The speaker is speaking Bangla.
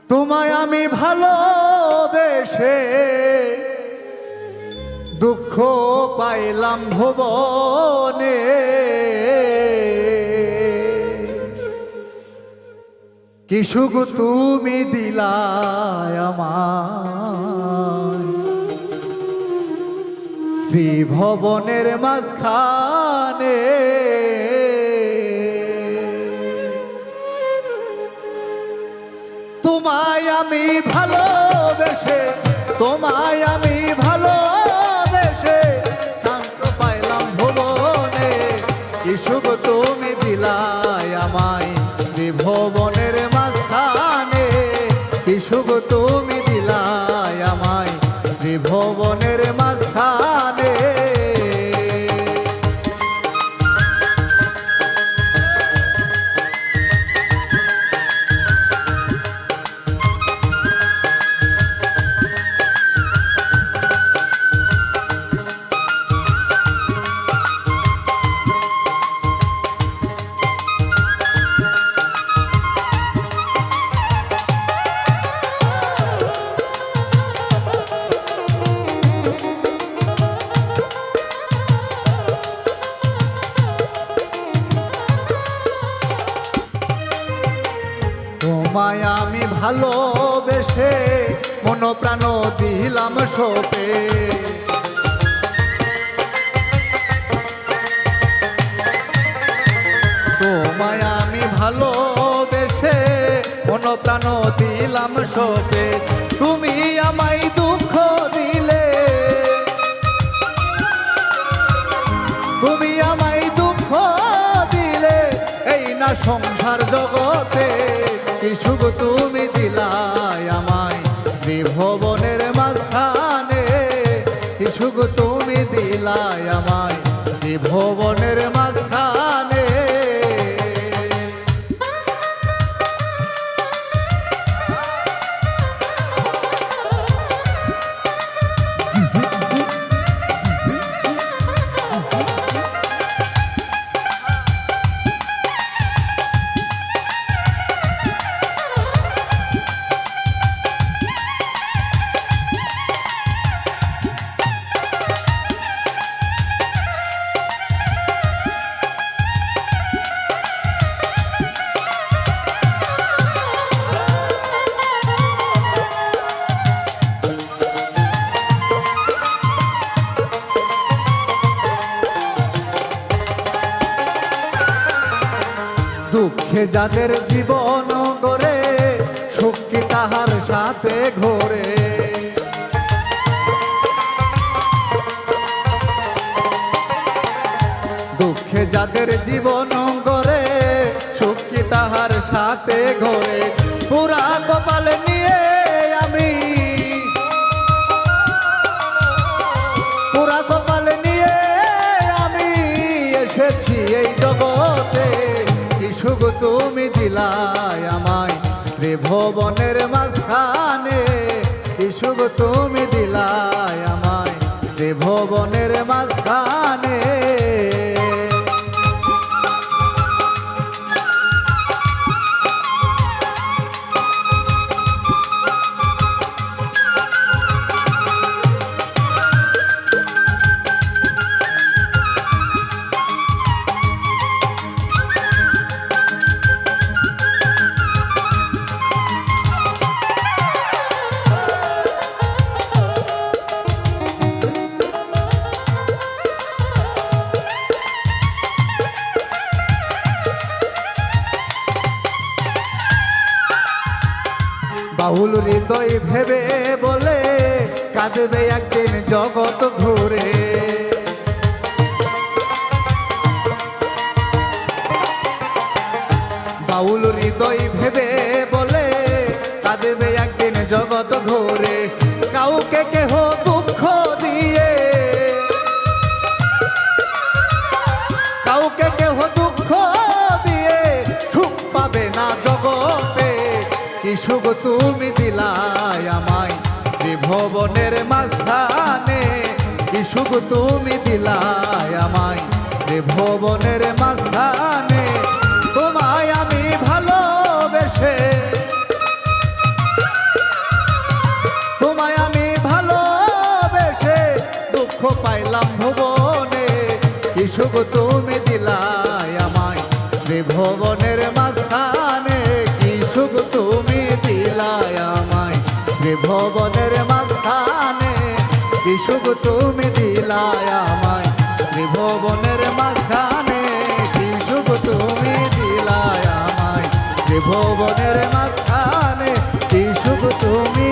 তোমায় আমি ভালোবেসে দুঃখ পাইলাম ভুবনে, কি সুখ তুমি দিলায় আমায় ত্রিভুবনের মাঝখানে। তোমায় আমি ভালোবেসে, তোমায় আমি ভালোবেসে শান্ত পাইলাম ভুবনে, কি সুখ তুমি দিলায় আমায় ত্রিভুবনের মাঝখানে, কি সুখ তুমি দিলায় আমায় ত্রিভুবনের মাঝখানে। তোমায় আমি ভালোবেসে মন প্রাণ দিলাম সপে, তোমায় আমি ভালোবেসে মন প্রাণ দিলাম সপে, তুমি আমায় দুঃখ দিলে, তুমি আমায় দুঃখ দিলে এই না সংসার জগতে, কি সুখ তুমি দিলায় আমায় ত্রিভুবনের মাঝখানে, কি সুখ তুমি দিলায় আমায় ত্রিভুবনের মাঝখানে। দুঃখে যাদের জীবন গড়ে সুখ কি তাহার সাথে ঘোরে, দুঃখে যাদের জীবন গড়ে সুখ কি তাহার সাথে ঘোরে, পুরা কপাল নিয়ে আমি, পুরা কপাল নিয়ে আমি এসেছি এই জগতে, সুখ তুমি দিলায় আমায় ত্রিভুবনের মাঝখানে, কি সুখ তুমি দিলায় আমায় ত্রিভুবনের মাঝখানে। বাহুল হৃদয় ভেবে বলে কাঁদবে একদিন জগৎ ঘুরে, বাউল হৃদয় ভেবে বলে কাঁদবে একদিন জগৎ ঘুরে, কাউকে কেহ দুঃখ দিয়ে, কাউকে কেহ দুঃখ দিয়ে সুখ পাবে না জগতে, কি সুখ তুমি দিলায় আমায় ত্রিভুবনের মাঝখানে, কি সুখ তুমি দিলায় আমায় ত্রিভুবনের মাঝখানে। তোমায় আমি ভালোবেসে সুখ তুমি দিলাই আমায় ত্রিভুবনের মাঝখানে কি সুখ তুমি দিলাই আমায় ত্রিভুবনের মাঝখানে কি সুখ তুমি দিলাই আমায় ত্রিভুবনের মাঝখানে কি সুখ তুমি দিলাই আমায় ত্রিভুবনের মাঝখানে কি সুখ তুমি